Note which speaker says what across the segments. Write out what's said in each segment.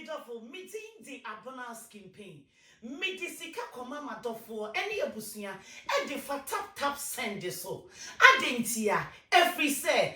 Speaker 1: Medofo, meeting the abona skin pain. Medisika komama dofo, any abusia, and the tap send this so. Adentia, every say,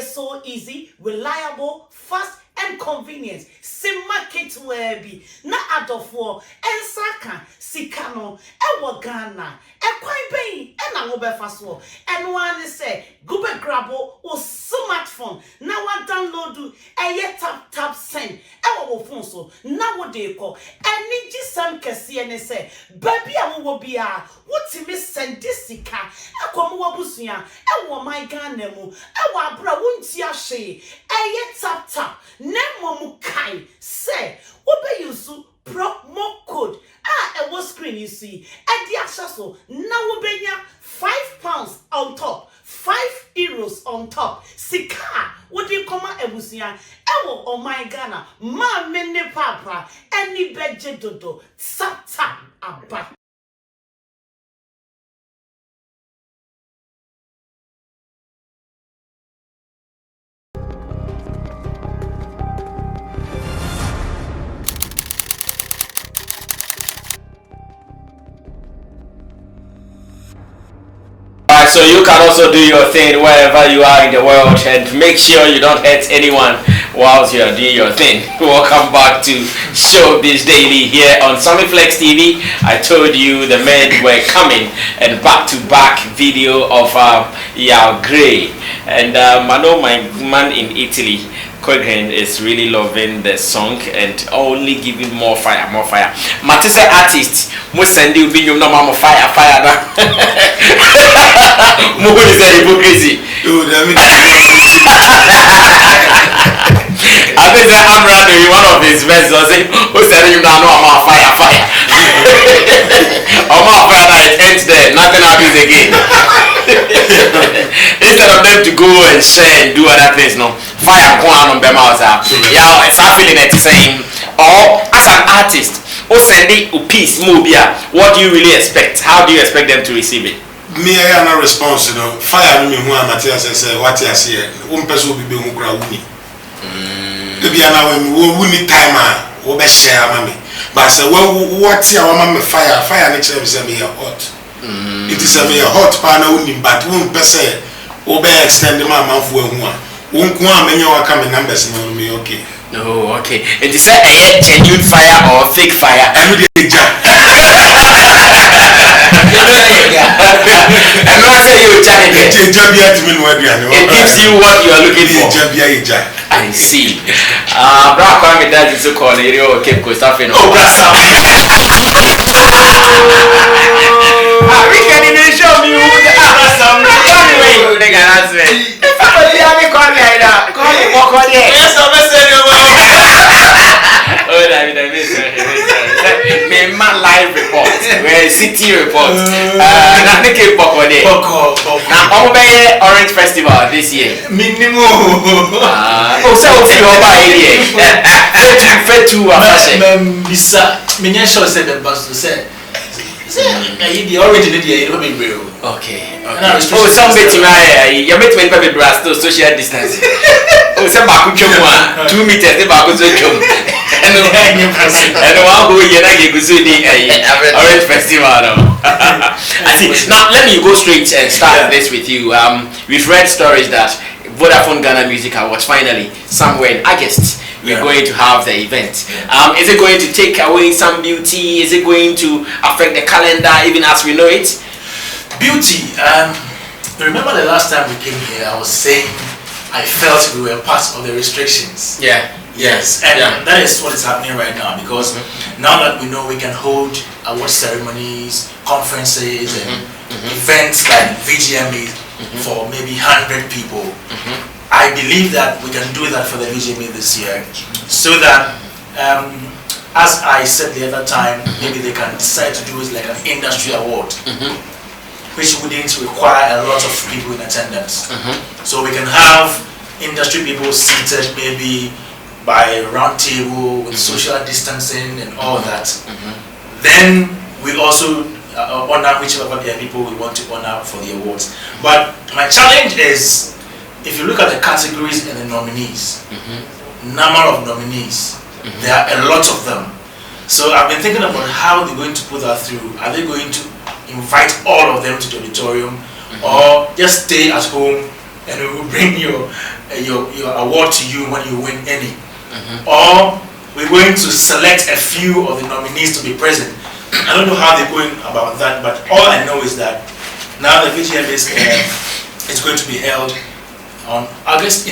Speaker 1: so easy, reliable, fast, and convenient. Sim market webby, na adofo, and saka, sikano, and wagana, and quite pain, and I will be fast war. And one say, go back grabo or smartphone. Now I download do a tap send. Our phone so now what they call and need some and say, baby, I will be a what's miss send this sika, a come wabusia, and what my ganemu, our bra won't ya she, a tap, nemo mukai, say, what be you so promo code, a was screen you see, and the accessor, now will be £5 on top. €5 on top. Sika, what do you come out ebusia? Ewo oh my Ghana, ma mene papa, any beje dodo, sata aba.
Speaker 2: So you can also do your thing wherever you are in the world and make sure you don't hurt anyone whilst you are doing your thing. Welcome back to Showbiz Daily here on Sammy Flex TV. I told you the men were coming and back-to-back video of Yao Gray. And I know my man in Italy, Kogan, is really loving the song and only giving more fire. Matisa artist, most send you being no more fire now. More is a hypocrisy. I think that I'm running one of his best. Who's telling you now? No, I'm on fire. I'm on fire. It ends there. Nothing happens again. Instead of them to go and share and do other things, no fire going on them outside. Yeah, it's not feeling it same. Or as an artist, or sending a piece, mobia. What do you really expect? How do you expect them to receive it?
Speaker 3: Me, I am not responsible. Fire me, who Matthias says, what I see, one person will be being crowded. To be an hour, we need time, or best share, mammy. But I said, well, what's your mamma fire? Fire next time is a mere hot. It is a mere hot panel, but one person will be extend the mamma for one. Won't come and you are coming numbers on me, okay?
Speaker 2: No, okay. And is that a genuine fire or fake fire?
Speaker 3: Every day,
Speaker 2: I'm not saying you challenge it.
Speaker 3: It
Speaker 2: gives you what you are looking for. I see. Bra Kwame that is so called area Cape Coast Africa.
Speaker 3: Oh, Brasa.
Speaker 2: We can even show me who the Brasa. Anyway, you think that's it. Call me walk on here. Yes, I'm saying oh, David, my live report. We're city report. Now Orange Festival this year.
Speaker 3: Minimum.
Speaker 2: Oh, so what's your idea? Fair to
Speaker 4: Bisa, many shows said the bus to say. The origin of the real.
Speaker 2: Okay. Oh, some bit you met with baby brass to social distance. Oh, some back 2 meters, the back was and one who you Orange Festival. I see. Now let me go straight and start this with you. We've read stories that Vodafone Ghana Music Awards finally somewhere in August we're going to have the event. Is it going to take away some beauty? Is it going to affect the calendar even as we know it?
Speaker 4: Beauty. Remember the last time we came here, I was saying I felt we were part of the restrictions.
Speaker 2: Yeah.
Speaker 4: Yes, and that is what is happening right now because now that we know we can hold award ceremonies, conferences, and events like VGMA for maybe 100 people. I believe that we can do that for the VGMA this year, so that as I said the other time, maybe they can decide to do it like an industry award, which wouldn't require a lot of people in attendance. So we can have industry people seated maybe by a round table with social distancing and all that. Then we also honor whichever people we want to honor for the awards. But my challenge is, if you look at the categories and the nominees, number of nominees, There are a lot of them. So I've been thinking about how they're going to put that through. Are they going to invite all of them to the auditorium, or just stay at home and we will bring your award to you when you win any? Or we're going to select a few of the nominees to be present. I don't know how they're going about that, but all I know is that now the VGMA is going to be held in August.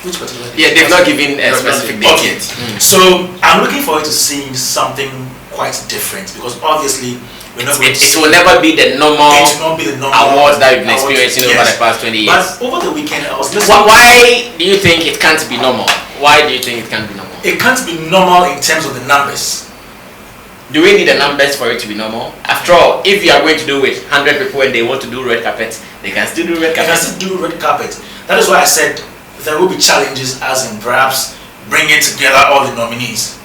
Speaker 4: Which particular day?
Speaker 2: Yeah, they've not given a specific date yet.
Speaker 4: So I'm looking forward to seeing something quite different, because obviously we're not going to
Speaker 2: It will never be the normal awards that we've been experiencing over the past 20 years.
Speaker 4: But over the weekend I was listening.
Speaker 2: Why do you think it can't be normal? Why do you think it can't be normal?
Speaker 4: It can't be normal in terms of the numbers.
Speaker 2: Do we need the numbers for it to be normal? After all, if you are going to do it 100 people and they want to do red carpet, they can still do red carpet.
Speaker 4: They can still do red carpet. That is why I said there will be challenges, as in perhaps bringing together all the nominees.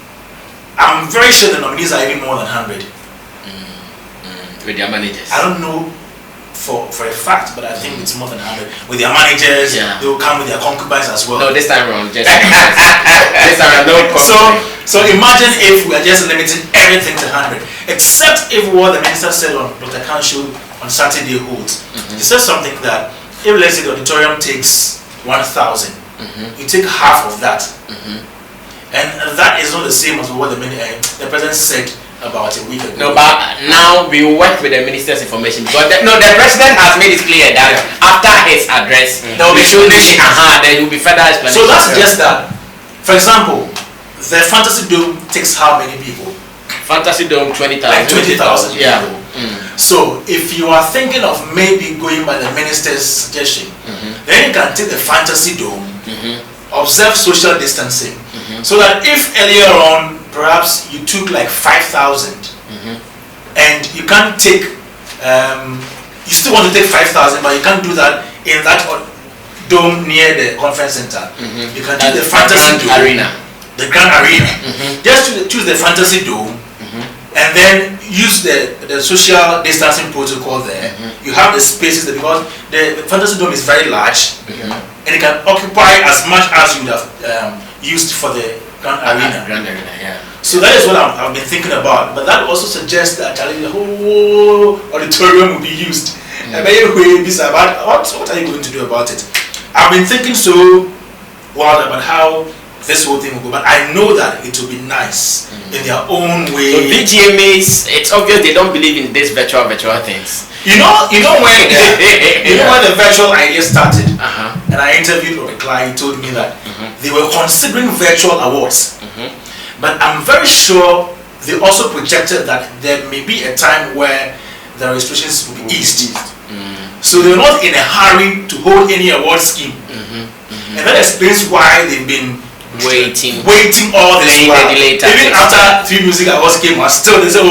Speaker 4: I'm very sure the nominees are even more than 100.
Speaker 2: With their managers.
Speaker 4: I don't know for a fact, but I think it's more than 100. With their managers, they will come with their concubines as well.
Speaker 2: No, this time around, just this time around, no.
Speaker 4: So imagine if we are just limiting everything to 100, except if what the minister said on Dr. Khan's show on Saturday holds. He said something that if, let's say, the auditorium takes 1,000, you take half of that, and that is not the same as what the president said about a week ago.
Speaker 2: No, but now we work with the minister's information, because the president has made it clear that after his address, there will be there will be further explanation.
Speaker 4: So that's just that. For example, the Fantasy Dome takes how many people?
Speaker 2: Fantasy Dome 20,000.
Speaker 4: Like 20,000
Speaker 2: yeah.
Speaker 4: people. So if you are thinking of maybe going by the minister's suggestion, then you can take the Fantasy Dome, observe social distancing, so that if earlier on perhaps you took like 5,000 and you can't take, you still want to take 5,000, but you can't do that in that dome near the conference center. You can do the Fantasy Dome
Speaker 2: Arena.
Speaker 4: The Grand Arena. Just choose the Fantasy Dome and then use the social distancing protocol there. You have the spaces there, because the Fantasy Dome is very large and it can occupy as much as you would have used for the Grand Arena. So that is what I've been thinking about. But that also suggests that the whole auditorium will be used. What are you going to do about it? I've been thinking so wild about how this whole thing will go, but I know that it will be nice in their own way.
Speaker 2: So VGMAs, it's obvious they don't believe in this virtual things.
Speaker 4: You know when when the virtual idea started, and I interviewed Robert Klein, he told me that they were considering virtual awards, but I'm very sure they also projected that there may be a time where the restrictions will be eased. So they're not in a hurry to hold any award scheme, and that explains why they've been waiting all this while. Even after 3 music awards came out, still they say,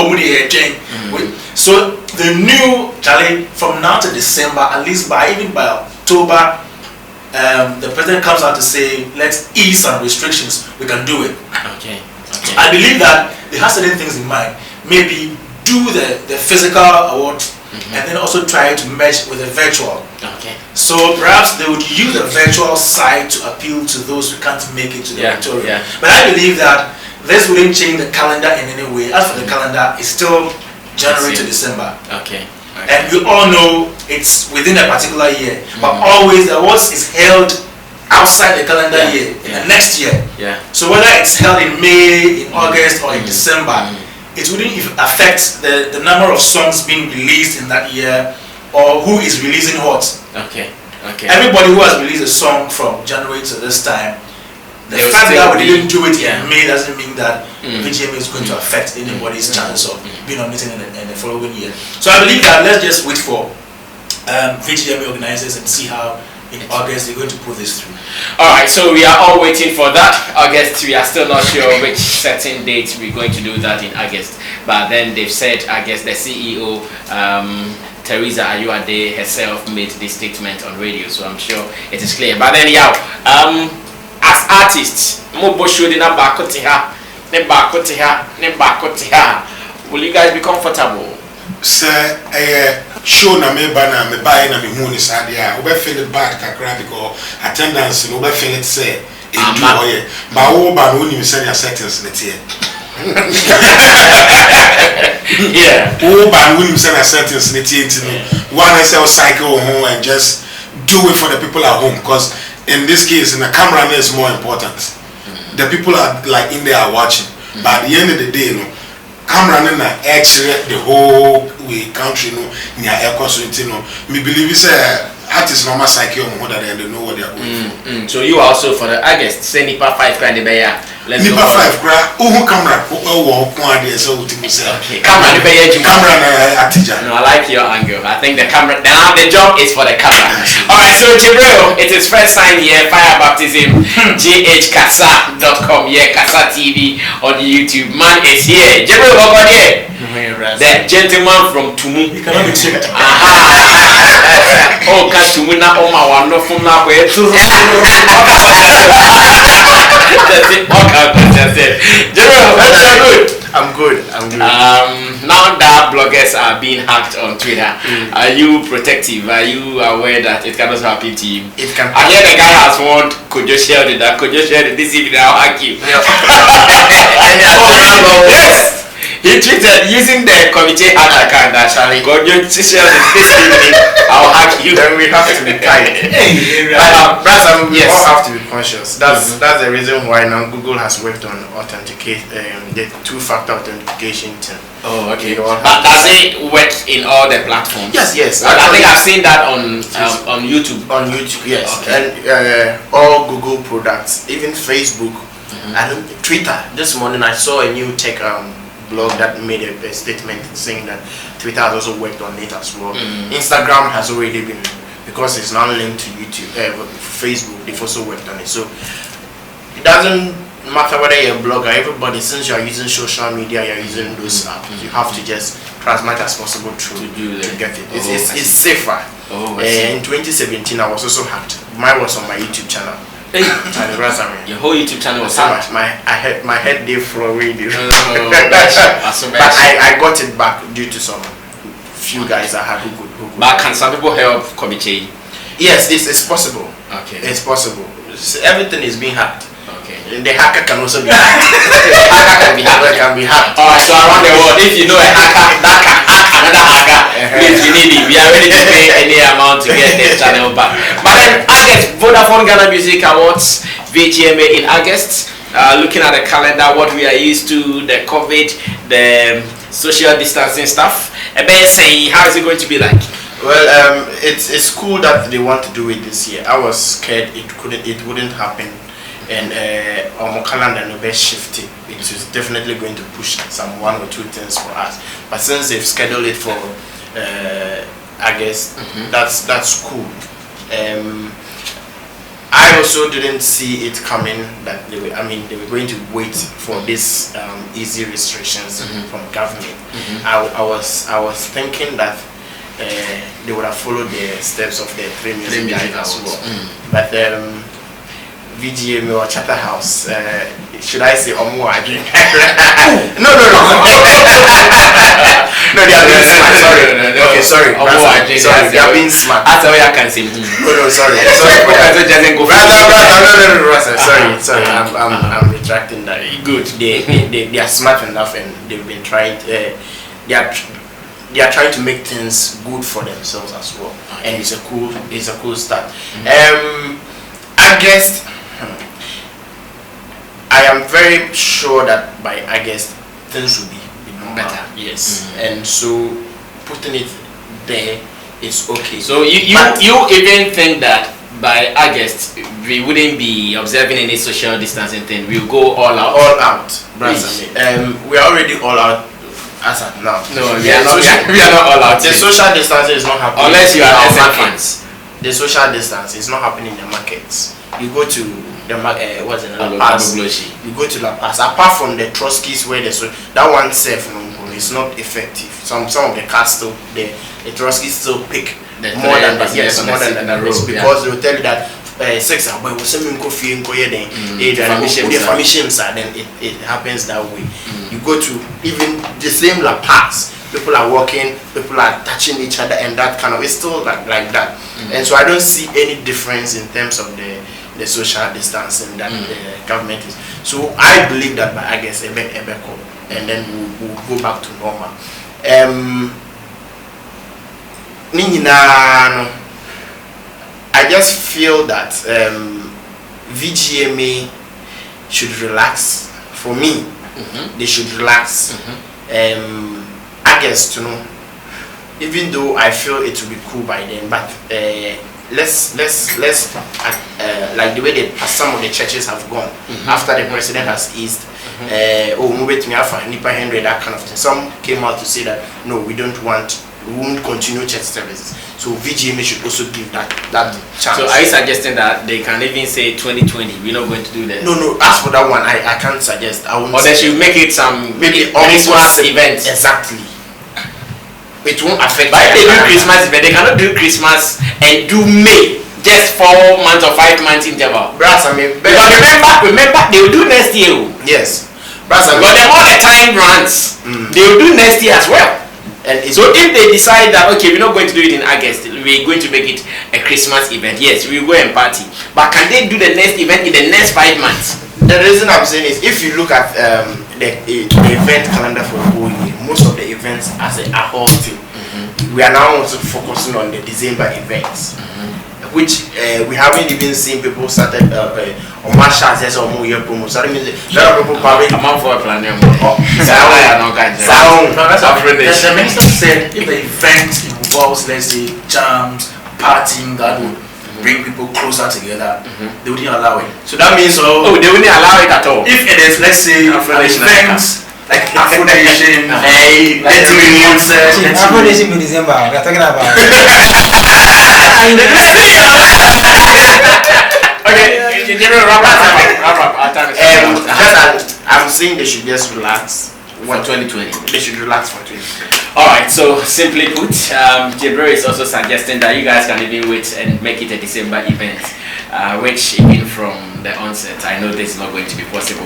Speaker 4: so the new challenge from now to December, at least by October, the president comes out to say, let's ease some restrictions, we can do it. I believe that they have certain things in mind. Maybe do the physical award and then also try to merge with the virtual. So perhaps they would use the virtual side to appeal to those who can't make it to the auditorium. But I believe that this wouldn't change the calendar in any way. As for the calendar, it's still January to December. And we all know it's within a particular year. But always the awards is held outside the calendar year, in the next year. So whether it's held in May, in August, or in December, it wouldn't affect the number of songs being released in that year, or who is releasing what. Everybody who has released a song from January to this time, the fact that we didn't do it in May doesn't mean that VGMA is going to affect anybody's chances of being nominated in the following year. So I believe that let's just wait for VGMA organizers and see how in August they're going to put this through.
Speaker 2: Alright, so we are all waiting for that. August, we are still not sure which certain date we're going to do that in August. But then they've said, I guess the CEO, Teresa Ayuade herself made this statement on radio, so I'm sure it is clear. But then as artists, will you guys be comfortable?
Speaker 3: Sir, show na me bana me buy na me hu ni sadia. Obe feel it bad kakra because attendance no be feel it say Oh yeah. But all by when you send your settings let's here.
Speaker 2: Yeah.
Speaker 3: All by when you send your settings let's here one SL cycle home and just do it for the people at home because in this case in the camera is more important. The people are like in there are watching. But at the end of the day, camera in the actually the whole country near air consulting me believe it's artists normal psyche more than they know what they are going for.
Speaker 2: So you also for the August say Nipa 5 kind of bear. Let's
Speaker 3: Nipa 5 cra camera so
Speaker 2: okay. Camera
Speaker 3: atija.
Speaker 2: No, I like your angle. I think the camera now the job is for the camera. Alright, so Jibril, it is first time here, fire baptism, ghkasa.com, yeah, Kasa TV on YouTube. Man is here. Jibril, what here? The gentleman from Tumu.
Speaker 4: You cannot be tricked.
Speaker 2: Oh, can't Tumu na oma wonderful now. That's it. Jibril, good.
Speaker 5: I'm good.
Speaker 2: Now that bloggers are being hacked on Twitter, are you protective? Are you aware that it cannot happen to you?
Speaker 5: It can.
Speaker 2: I hear the guy has warned. Could you share it? Could you share it this evening? I'll hack you. Yes. He tweeted using the committee hack account that could you share it this evening? I'll hack you.
Speaker 5: Then we have to be kind. We all have to be conscious. That's the reason why now Google has worked on authenticate the two-factor authentication thing.
Speaker 2: Oh, okay. But does it work in all the platforms?
Speaker 5: Yes.
Speaker 2: I think I've seen that on YouTube.
Speaker 5: On YouTube, yes.
Speaker 2: Okay.
Speaker 5: And all Google products, even Facebook, and Twitter. This morning I saw a new tech blog that made a statement saying that Twitter has also worked on it as well. Instagram has already been, because it's now linked to YouTube, Facebook, they've also worked on it. So it doesn't matter whether you're a blogger, everybody, since you're using social media, you're using those apps, you have to just try as much as possible to get it. It's safer. In 2017 I was also hacked. Mine was on my YouTube channel.
Speaker 2: Your whole YouTube channel was
Speaker 5: so much. My head did flow really.
Speaker 2: But
Speaker 5: I got it back due to some few guys I had who could.
Speaker 2: But can some people help committee?
Speaker 5: Yes, it's possible.
Speaker 2: Okay.
Speaker 5: It's possible. Everything is being hacked.
Speaker 2: Okay.
Speaker 5: The hacker can also be hacked. The hacker can be hacked.
Speaker 2: Alright, so around the world, if you know a hacker that can hack another hacker, please, we need it. We are ready to pay any amount to get this channel back. But then August, Vodafone Ghana Music Awards, VGMA in August. Looking at the calendar, what we are used to, the COVID, the social distancing stuff. Saying, how is it going to be like?
Speaker 5: Well, it's cool that they want to do it this year. I was scared it wouldn't happen. And our calendar no best shifted. It is definitely going to push some one or two things for us. But since they've scheduled it for August, that's cool. I also didn't see it coming that they were going to wait for this easy restrictions from government. I was thinking that they would have followed the steps of the 3 music guys as well. But VGMA or Chatterhouse, should I say Omo Adrian? No, they are being smart. Sorry. Okay, sorry. They are being smart.
Speaker 2: That's how I can say.
Speaker 5: No, sorry. Sorry. I'm retracting that.
Speaker 2: Good.
Speaker 5: They are smart enough, and they've been trying. They are trying to make things good for themselves as well, and it's a cool start. I guess I am very sure that by August things will be better. Yes, and so putting it there is okay.
Speaker 2: So you even think that by August we wouldn't be observing any social distancing thing? We'll go all out.
Speaker 5: All out, we are already all out as of now.
Speaker 2: No, we are not all out.
Speaker 5: The social distancing is not happening
Speaker 2: unless you are
Speaker 5: markets. The social distance is not happening in the markets. You go to the what's it? La Paz. You go to La Paz. Apart from the Trotskys where that one safe is not effective. Some of the cars still the Trotskys still pick more than the rest because they will tell you that 6 hours we send go fee go here then then it happens that way. You go to even the same La Paz. People are walking, people are touching each other, and that kind of it's still like that. And so I don't see any difference in terms of the the social distancing that the government is. So I believe that by August, and then we'll go back to normal. I just feel that VGMA should relax. For me, they should relax. August, even though I feel it will be cool by then, but let's like the way that some of the churches have gone after the president has eased. Move it to me for Nipa Henry, that kind of thing. Some came out to say that no, we won't continue church services. So VGMA should also give that chance.
Speaker 2: So are you suggesting that they can even say 2020 we're not going to do that?
Speaker 5: No. As for that one, I can't suggest. I won't.
Speaker 2: Or they should make it some
Speaker 5: maybe
Speaker 2: Christmas events.
Speaker 5: Exactly. It won't affect.
Speaker 2: But if they do Christmas event, they cannot do Christmas and do May. Just 4 months or 5 months interval.
Speaker 5: Brass, I mean,
Speaker 2: because remember, they will do next year.
Speaker 5: Yes. Brass, I mean,
Speaker 2: but then all the time runs, they will do next year as well. And so if they decide that okay, we're not going to do it in August, we're going to make it a Christmas event. Yes, we will go and party. But can they do the next event in the next 5 months?
Speaker 5: The reason I'm saying is if you look at the event calendar for the whole year, most of the events as a whole thing, we are now also focusing on the December events. Which we haven't even seen people started on Marshall says or more year promo. So that means a lot of people probably
Speaker 2: I'm out for a plan. The
Speaker 4: minister said if the event involves, let's say, jams, partying that would bring people closer together, they wouldn't allow it. So that means
Speaker 2: they wouldn't allow it at all.
Speaker 4: If it is, let's say, events like Afro Nation, let's say concert.
Speaker 6: Afro Nation in December, we are talking about.
Speaker 2: Okay, wrap up. Our time is
Speaker 5: I'm saying they should just relax
Speaker 2: for 2020.
Speaker 5: They should relax for 2020.
Speaker 2: Alright, so simply put, Jibril is also suggesting that you guys can even wait and make it a December event, which even from the onset, I know this is not going to be possible.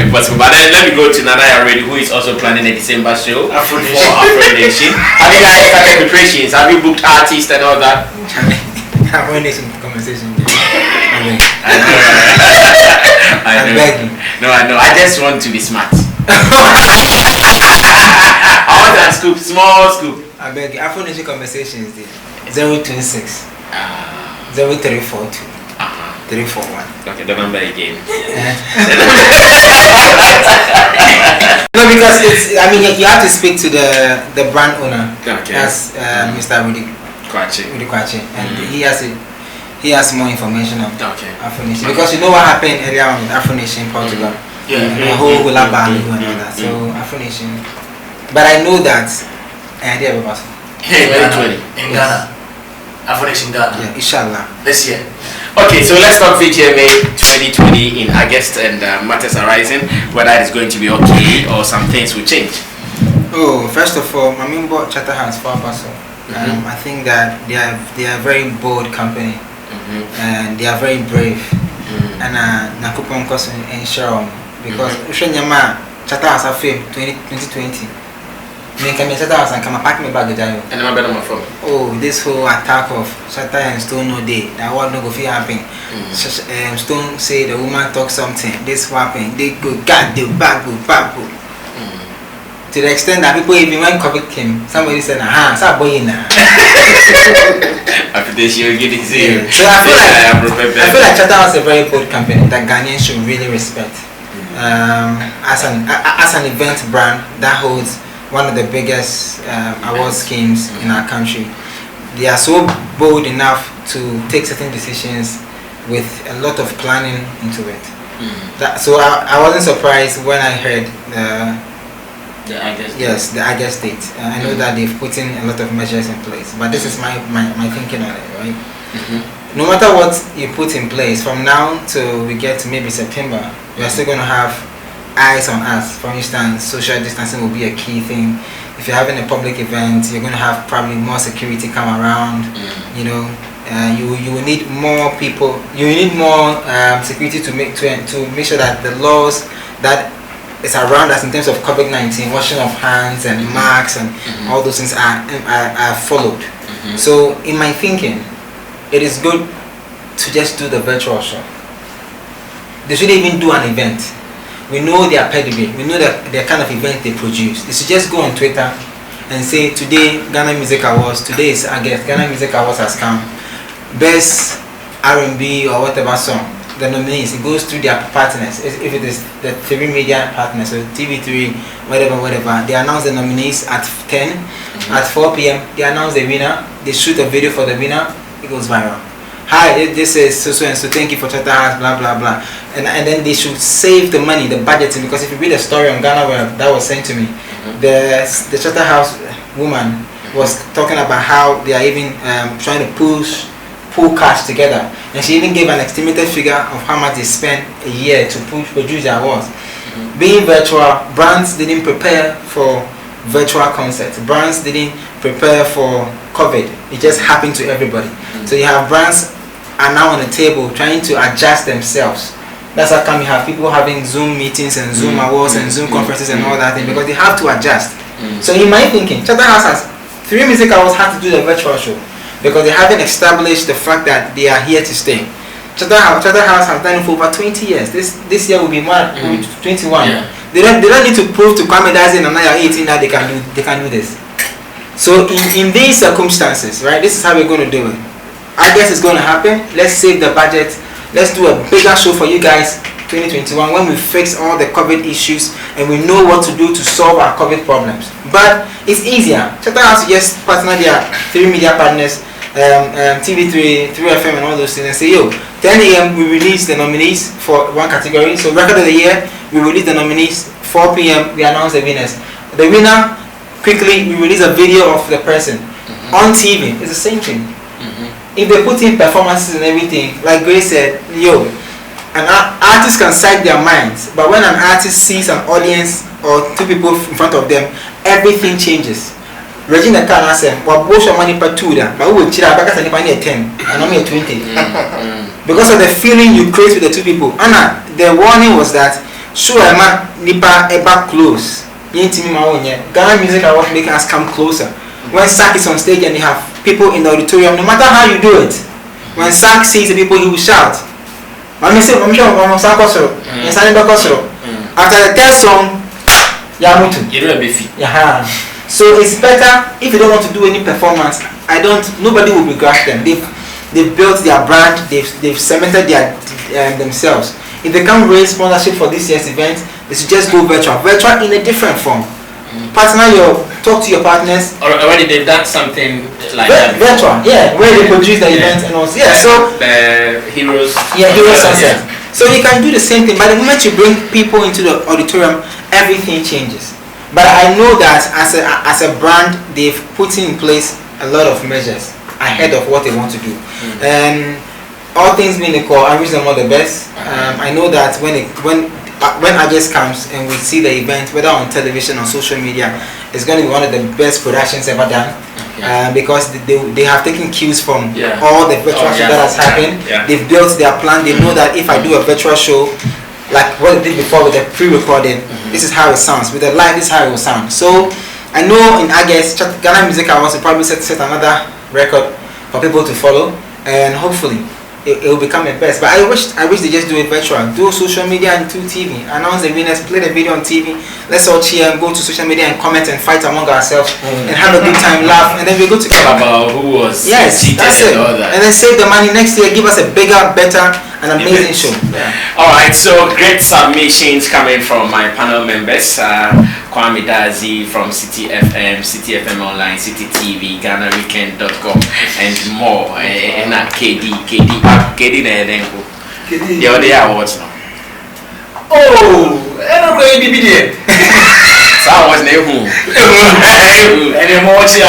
Speaker 2: But then let me go to Nadaya already, who is also planning a December show for Afro Nation. Have you guys started preparations? Have you booked artists and all that?
Speaker 6: Afro Nation conversation.
Speaker 2: I know. I just want to be smart. I want that scoop, small scoop.
Speaker 6: I beg. Afro Nation conversation is 026 0342 341.
Speaker 2: Okay, the number again.
Speaker 6: No, because it's. I mean, you have to speak to the brand owner.
Speaker 2: Okay.
Speaker 6: That's Mr. Rudy Kwache, and he has more information on Afro Nation because you know what happened earlier on with Afro Nation Portugal. The whole hula band and all that. So Afro Nation, but I know that idea about
Speaker 4: in Ghana. Afro Nation Ghana.
Speaker 6: Yeah, inshallah.
Speaker 4: This year.
Speaker 2: Okay, so let's talk VGMA 2020 in August and matters arising, whether it's going to be okay or some things will change.
Speaker 6: Oh, first of all, Mamimbo Chatterhouse for Paso. I think that they are a very bold company and they are very brave. And Nakupon Kosun and Sharon because Ushanyama Chatterhouse are film 2020. I come Chatterhouse and come pack me back the
Speaker 2: and I'm better from.
Speaker 6: Oh, this whole attack of Shatter and Stone no day. That what no go feel happen. Stone say the woman talk something. This happened. They go God the back go. To the extent that people even when COVID came, somebody said, "Aha, start boying now."
Speaker 2: After this, you get it.
Speaker 6: So I feel like Chatham was a very bold company that Ghanaians should really respect. As an event brand that holds one of the biggest award schemes in our country, they are so bold enough to take certain decisions with a lot of planning into it. So I wasn't surprised when I heard the August date. I know that they've put in a lot of measures in place, but this is my thinking on it, right? No matter what you put in place, from now till we get to maybe September, we are still going to have eyes on us. For instance, social distancing will be a key thing. If you're having a public event, you're going to have probably more security come around. You know, you will need more people. You will need more security to make sure that the laws that is around us in terms of COVID-19, washing of hands and masks and all those things are followed. So in my thinking, it is good to just do the virtual show. They shouldn't even do an event. We know their pedigree. We know that the kind of event they produce. They should just go on Twitter and say, today Ghana Music Awards, today is August, Ghana Music Awards has come. Best R&B or whatever song, the nominees, it goes through their partners. If it is the 3 media partners, so TV3, whatever, they announce the nominees at 10, at 4 p.m. they announce the winner, they shoot a video for the winner, it goes viral. Hi, this is so and so, thank you for Charterhouse, blah blah blah. And then they should save the money, the budgeting, because if you read a story on Ghana Web that was sent to me, the Charterhouse woman was talking about how they are even trying to pull cash together, and she even gave an estimated figure of how much they spend a year to produce their awards. Being virtual, brands didn't prepare for virtual concerts. Brands didn't prepare for COVID. It just happened to everybody. So you have brands are now on the table trying to adjust themselves. That's how come you have people having Zoom meetings and Zoom awards and Zoom conferences and all that thing, because they have to adjust. So in my thinking, Charterhouse has 3 music awards have to do the virtual show, because they haven't established the fact that they are here to stay. Charterhouse has done it for over 20 years. This year will be 21. Yeah. They don't need to prove to Kwame Dazen and Naya 18 that they can do this. So in these circumstances, right, this is how we're going to do it. I guess it's going to happen. Let's save the budget. Let's do a bigger show for you guys 2021 when we fix all the COVID issues and we know what to do to solve our COVID problems. But it's easier. Charterhouse just partner their 3 media partners, TV3, 3FM and all those things, and say, yo, 10 a.m. we release the nominees for one category. So record of the year, we release the nominees. 4 p.m. we announce the winners. The winner, quickly we release a video of the person on TV. It's the same thing. If they put in performances and everything, like Grace said, yo, an artist can cite their minds, but when an artist sees an audience or 2 people in front of them, everything changes. Regina Khan said, well, both your money per 2 but we will chill out because I need 10 and I'm 20. Because of the feeling you create with the 2 people. Anna, the warning was that, sure, I'm nipa eba close. Ghana Music Awards making us come closer. When Sak is on stage and you have people in the auditorium, no matter how you do it, when Sak sees the people, he will shout. After the 3rd song, so it's better if you don't want to do any performance. Nobody will begrudge them. They've built their brand. They've cemented themselves. If they can't raise sponsorship for this year's event, they should just go virtual in a different form. Talk to your partners.
Speaker 2: Already they've done something like that.
Speaker 6: Virtual, yeah, where they produce the event and also, yeah. So
Speaker 2: Heroes.
Speaker 6: Yeah, Heroes Sunset. So you can do the same thing. By the moment you bring people into the auditorium, everything changes. But I know that as a brand, they've put in place a lot of measures ahead of what they want to do. And all things being equal, I wish them all the best. I know that when August comes and we see the event, whether on television or social media, it's going to be one of the best productions ever done. Because they have taken cues from all the virtual show that has happened. They've built their plan. They know that if I do a virtual show, like what they did before with the pre-recording, this is how it sounds. With the live, this is how it will sound. So I know in August, Ghana Music Awards will probably set another record for people to follow, and hopefully it will become a best. But I wish they just do it virtual. Do social media and do TV. Announce the winners, play the video on TV. Let's all cheer and go to social media and comment and fight among ourselves and have a good time, laugh, and then we go together.
Speaker 2: About who was
Speaker 6: that's it.
Speaker 2: and all that.
Speaker 6: And then save the money next year. Give us a bigger, better, and amazing show.
Speaker 2: All right. So great submissions coming from my panel members. Kwame Dazi from City FM, City FM Online, City TV, GhanaWeekend.com, and more. And KD Nedenko. The other awards now.
Speaker 4: Oh, I don't know any BBD.
Speaker 2: So I was near who?
Speaker 4: And then more here.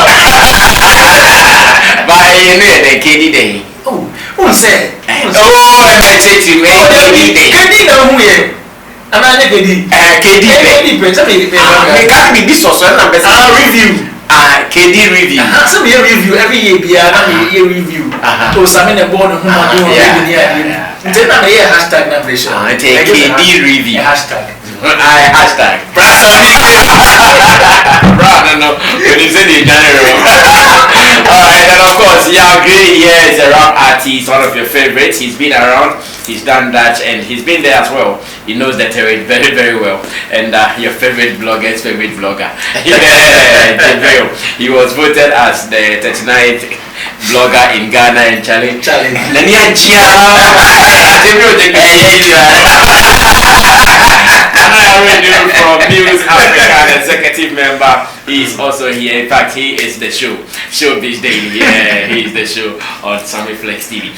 Speaker 2: By the KD Day.
Speaker 4: Oh, who said?
Speaker 2: Oh, I take you. KD Day.
Speaker 4: KD no here. I'm not KD.
Speaker 2: KD Day.
Speaker 4: I
Speaker 2: can't be this also.
Speaker 4: Review.
Speaker 2: KD review.
Speaker 4: Some year review every year. Year review. So some in the board who are doing then I'm a hashtag navigation.
Speaker 2: KD review.
Speaker 4: Hashtag.
Speaker 2: Hashtag. Brother, no. When you say the general. Alright, and of course, yeah, Gray here is a rap artist, one of your favorites. He's been around, he's done that, and he's been there as well. He knows the terrain very, very well. And your favorite blogger's favorite vlogger. Yeah, Gabriel. He was voted as the 39th blogger in Ghana and challenge. From News Africa, executive member. He is also here. In fact, he is the Showbiz Daily. Yeah, he is the show on Sammy Flex TV.